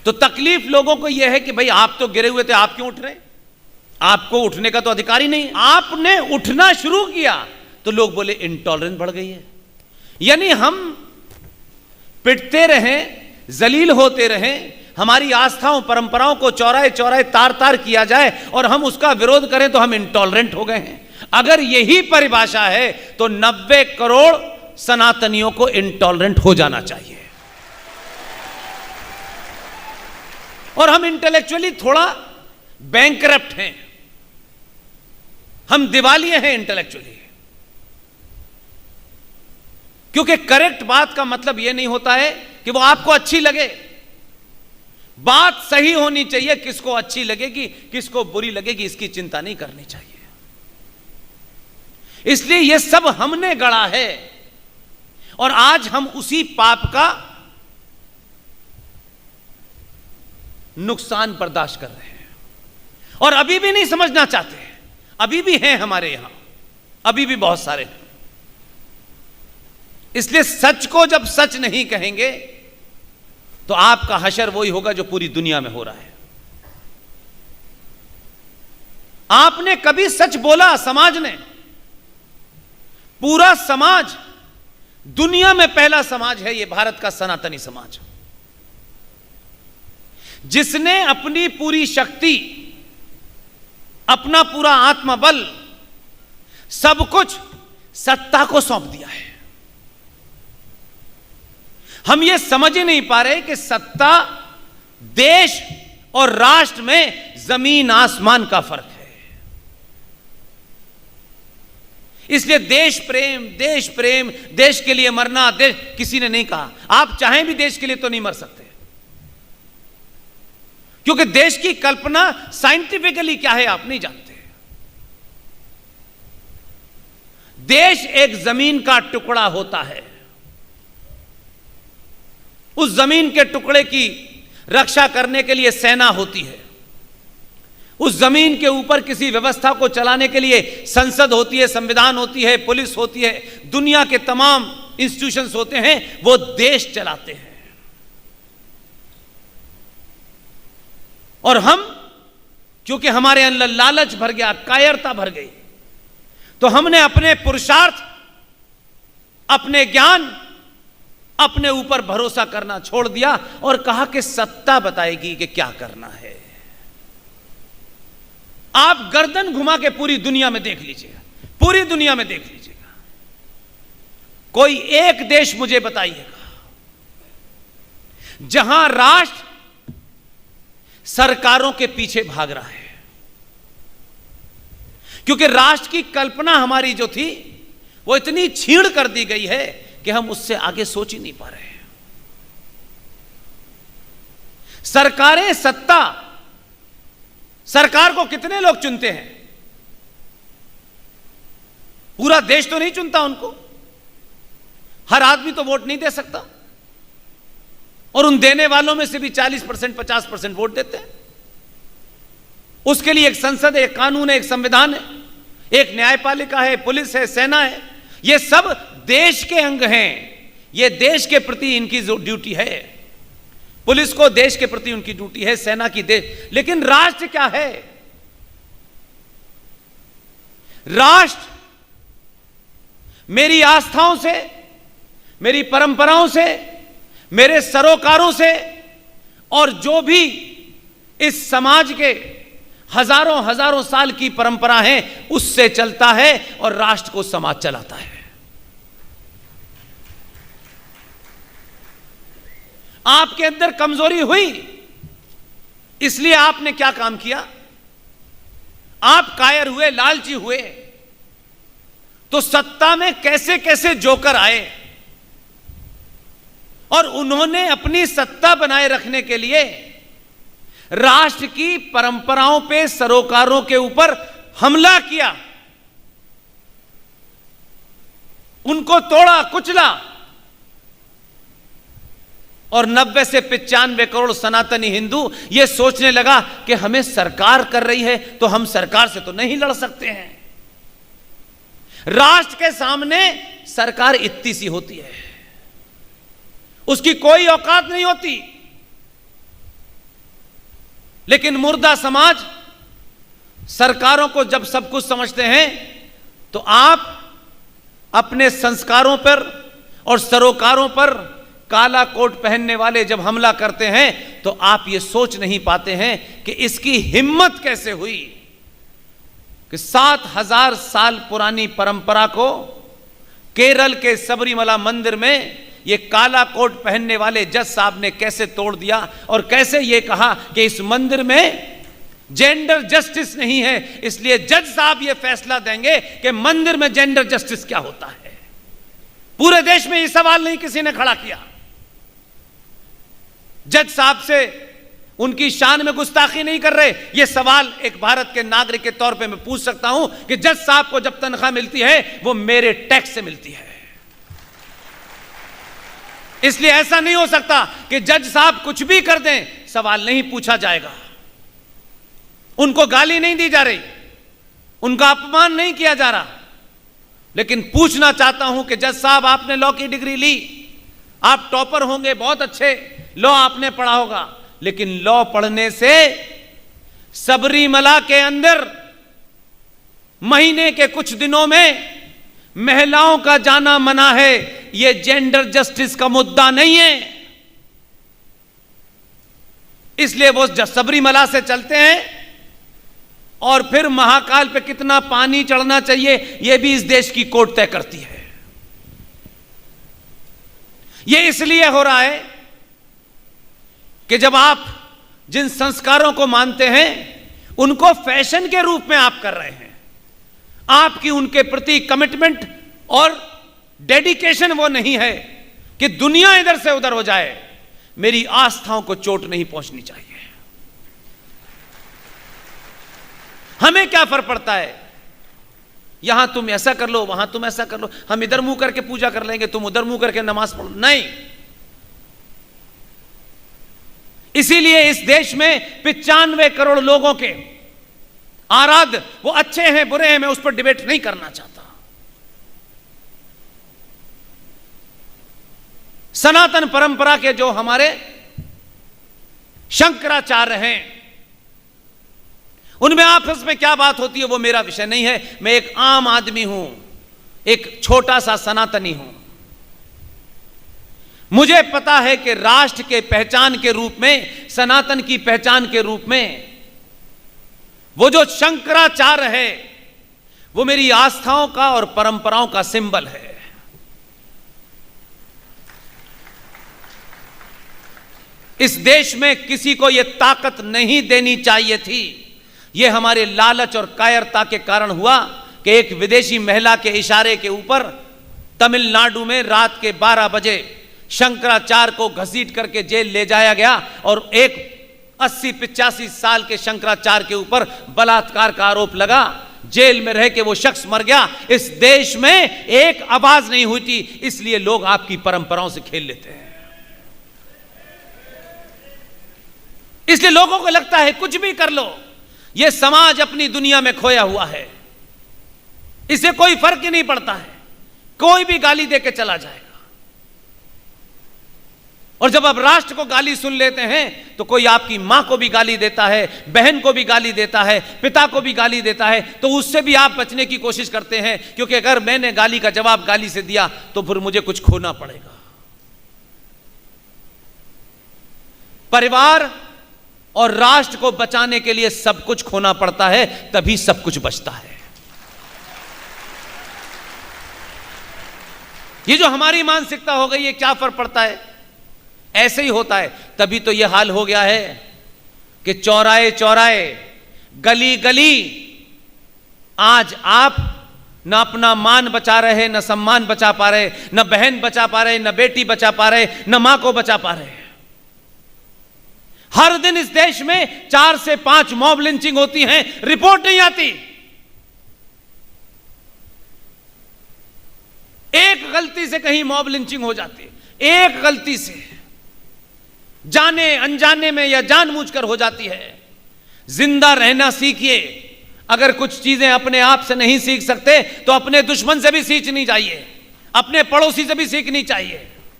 तो तकलीफ लोगों को यह है कि भाई आप तो गिरे हुए थे, आप क्यों उठ रहे? आपको उठने का तो अधिकार ही नहीं। आपने उठना शुरू किया तो लोग बोले इंटॉलरेंस बढ़ गई है। यानी हम पिटते रहें, जलील होते रहें, हमारी आस्थाओं परंपराओं को चौराहे चौराहे तार तार किया जाए और हम उसका विरोध करें तो हम इंटॉलरेंट हो गए हैं। अगर यही परिभाषा है तो 90 करोड़ सनातनियों को इंटॉलरेंट हो जाना चाहिए। और हम इंटेलेक्चुअली थोड़ा बैंकरप्ट हैं, हम दिवालिये हैं इंटेलेक्चुअली। क्योंकि करेक्ट बात का मतलब यह नहीं होता है कि वो आपको अच्छी लगे। बात सही होनी चाहिए, किसको अच्छी लगेगी किसको बुरी लगेगी इसकी चिंता नहीं करनी चाहिए। इसलिए यह सब हमने गढ़ा है और आज हम उसी पाप का नुकसान बर्दाश्त कर रहे हैं और अभी भी नहीं समझना चाहते। अभी भी हैं हमारे यहां, अभी भी बहुत सारे हैं। इसलिए सच को जब सच नहीं कहेंगे तो आपका हशर वही होगा जो पूरी दुनिया में हो रहा है। आपने कभी सच बोला, समाज ने, पूरा समाज, दुनिया में पहला समाज है यह भारत का सनातनी समाज, जिसने अपनी पूरी शक्ति, अपना पूरा आत्मबल, सब कुछ सत्ता को सौंप दिया है। हम ये समझ ही नहीं पा रहे कि सत्ता, देश और राष्ट्र में जमीन आसमान का फर्क है। इसलिए देश प्रेम, देश के लिए मरना, देश, किसी ने नहीं कहा। आप चाहें भी देश के लिए तो नहीं मर सकते, क्योंकि देश की कल्पना साइंटिफिकली क्या है आप नहीं जानते। देश एक जमीन का टुकड़ा होता है, उस जमीन के टुकड़े की रक्षा करने के लिए सेना होती है, उस जमीन के ऊपर किसी व्यवस्था को चलाने के लिए संसद होती है, संविधान होती है, पुलिस होती है, दुनिया के तमाम इंस्टीट्यूशंस होते हैं, वो देश चलाते हैं। और हम, क्योंकि हमारे अंदर लालच भर गया, कायरता भर गई, तो हमने अपने पुरुषार्थ, अपने ज्ञान, अपने ऊपर भरोसा करना छोड़ दिया और कहा कि सत्ता बताएगी कि क्या करना है। आप गर्दन घुमा के पूरी दुनिया में देख लीजिएगा, पूरी दुनिया में देख लीजिएगा, कोई एक देश मुझे बताइएगा जहां राष्ट्र सरकारों के पीछे भाग रहा है। क्योंकि राष्ट्र की कल्पना हमारी जो थी वो इतनी छीण कर दी गई है कि हम उससे आगे सोच ही नहीं पा रहे हैं। सरकारें, सत्ता, सरकार को कितने लोग चुनते हैं? पूरा देश तो नहीं चुनता उनको, हर आदमी तो वोट नहीं दे सकता, और उन देने वालों में से भी 40%, 50% वोट देते हैं। उसके लिए एक संसद है, एक कानून है, एक संविधान है, एक न्यायपालिका है, पुलिस है, सेना है। ये सब देश के अंग हैं, ये देश के प्रति इनकी ड्यूटी है। पुलिस को देश के प्रति उनकी ड्यूटी है, सेना की देश। लेकिन राष्ट्र क्या है? राष्ट्र मेरी आस्थाओं से, मेरी परंपराओं से, मेरे सरोकारों से, और जो भी इस समाज के हजारों हजारों साल की परंपरा है उससे चलता है, और राष्ट्र को समाज चलाता है। आपके अंदर कमजोरी हुई, इसलिए आपने क्या काम किया? आप कायर हुए, लालची हुए, तो सत्ता में कैसे कैसे जोकर आए, और उन्होंने अपनी सत्ता बनाए रखने के लिए राष्ट्र की परंपराओं पे, सरोकारों के ऊपर हमला किया, उनको तोड़ा, कुचला, और 90 से 95 करोड़ सनातनी हिंदू ये सोचने लगा कि हमें सरकार कर रही है तो हम सरकार से तो नहीं लड़ सकते हैं। राष्ट्र के सामने सरकार इतनी सी होती है, उसकी कोई औकात नहीं होती। लेकिन मुर्दा समाज सरकारों को जब सब कुछ समझते हैं तो आप अपने संस्कारों पर और सरोकारों पर काला कोट पहनने वाले जब हमला करते हैं तो आप ये सोच नहीं पाते हैं कि इसकी हिम्मत कैसे हुई कि 7000 साल पुरानी परंपरा को केरल के सबरीमला मंदिर में ये काला कोट पहनने वाले जज साहब ने कैसे तोड़ दिया और कैसे ये कहा कि इस मंदिर में जेंडर जस्टिस नहीं है, इसलिए जज साहब ये फैसला देंगे कि मंदिर में जेंडर जस्टिस क्या होता है। पूरे देश में ये सवाल नहीं किसी ने खड़ा किया। जज साहब से उनकी शान में गुस्ताखी नहीं कर रहे। यह सवाल एक भारत के नागरिक के तौर पे मैं पूछ सकता हूं कि जज साहब को जब तनख्वाह मिलती है वो मेरे टैक्स से मिलती है, इसलिए ऐसा नहीं हो सकता कि जज साहब कुछ भी कर दें, सवाल नहीं पूछा जाएगा। उनको गाली नहीं दी जा रही, उनका अपमान नहीं किया जा रहा, लेकिन पूछना चाहता हूं कि जज साहब आपने लॉ की डिग्री ली, आप टॉपर होंगे, बहुत अच्छे लॉ आपने पढ़ा होगा, लेकिन लॉ पढ़ने से सबरीमला के अंदर महीने के कुछ दिनों में महिलाओं का जाना मना है। यह जेंडर जस्टिस का मुद्दा नहीं है, इसलिए वो सबरीमला से चलते हैं और फिर महाकाल पे कितना पानी चढ़ना चाहिए यह भी इस देश की कोर्ट तय करती है। यह इसलिए हो रहा है कि जब आप जिन संस्कारों को मानते हैं उनको फैशन के रूप में आप कर रहे हैं, आपकी उनके प्रति कमिटमेंट और डेडिकेशन वो नहीं है कि दुनिया इधर से उधर हो जाए। मेरी आस्थाओं को चोट नहीं पहुंचनी चाहिए। हमें क्या फर्क पड़ता है, यहां तुम ऐसा कर लो, वहां तुम ऐसा कर लो, हम इधर मुंह करके पूजा कर लेंगे, तुम उधर मुंह करके नमाज पढ़ो, नहीं। इसीलिए इस देश में 95 करोड़ लोगों के आराध्य, वो अच्छे हैं बुरे हैं, मैं उस पर डिबेट नहीं करना चाहता। सनातन परंपरा के जो हमारे शंकराचार्य हैं, उनमें आपस में क्या बात होती है वो मेरा विषय नहीं है। मैं एक आम आदमी हूं, एक छोटा सा सनातनी हूं। मुझे पता है कि राष्ट्र के पहचान के रूप में, सनातन की पहचान के रूप में वो जो शंकराचार्य है वो मेरी आस्थाओं का और परंपराओं का सिंबल है। इस देश में किसी को यह ताकत नहीं देनी चाहिए थी। यह हमारे लालच और कायरता के कारण हुआ कि एक विदेशी महिला के इशारे के ऊपर तमिलनाडु में रात के 12 बजे शंकराचार्य को घसीट करके जेल ले जाया गया और एक 80-85 साल के शंकराचार्य के ऊपर बलात्कार का आरोप लगा। जेल में रह के वो शख्स मर गया। इस देश में एक आवाज नहीं हुई थी, इसलिए लोग आपकी परंपराओं से खेल लेते हैं। इसलिए लोगों को लगता है कुछ भी कर लो, यह समाज अपनी दुनिया में खोया हुआ है, इसे कोई फर्क ही नहीं पड़ता है, कोई भी गाली देके चला जाएगा। और जब आप राष्ट्र को गाली सुन लेते हैं तो कोई आपकी मां को भी गाली देता है, बहन को भी गाली देता है, पिता को भी गाली देता है, तो उससे भी आप बचने की कोशिश करते हैं, क्योंकि अगर मैंने गाली का जवाब गाली से दिया तो फिर मुझे कुछ खोना पड़ेगा। परिवार और राष्ट्र को बचाने के लिए सब कुछ खोना पड़ता है, तभी सब कुछ बचता है। ये जो हमारी मानसिकता हो गई है, क्या फर्क पड़ता है, ऐसे ही होता है। तभी तो यह हाल हो गया है कि चौराहे चौराहे, गली गली आज आप न अपना मान बचा रहे, न सम्मान बचा पा रहे, न बहन बचा पा रहे, न बेटी बचा पा रहे, न मां को बचा पा रहे। हर दिन इस देश में 4 से 5 मॉब लिंचिंग होती हैं, रिपोर्ट नहीं आती। एक गलती से कहीं मॉब लिंचिंग हो जाती है, एक गलती से, जाने अनजाने में या जानबूझकर हो जाती है। जिंदा रहना सीखिए। अगर कुछ चीजें अपने आप से नहीं सीख सकते तो अपने दुश्मन से भी सीखनी चाहिए, अपने पड़ोसी से भी सीखनी चाहिए।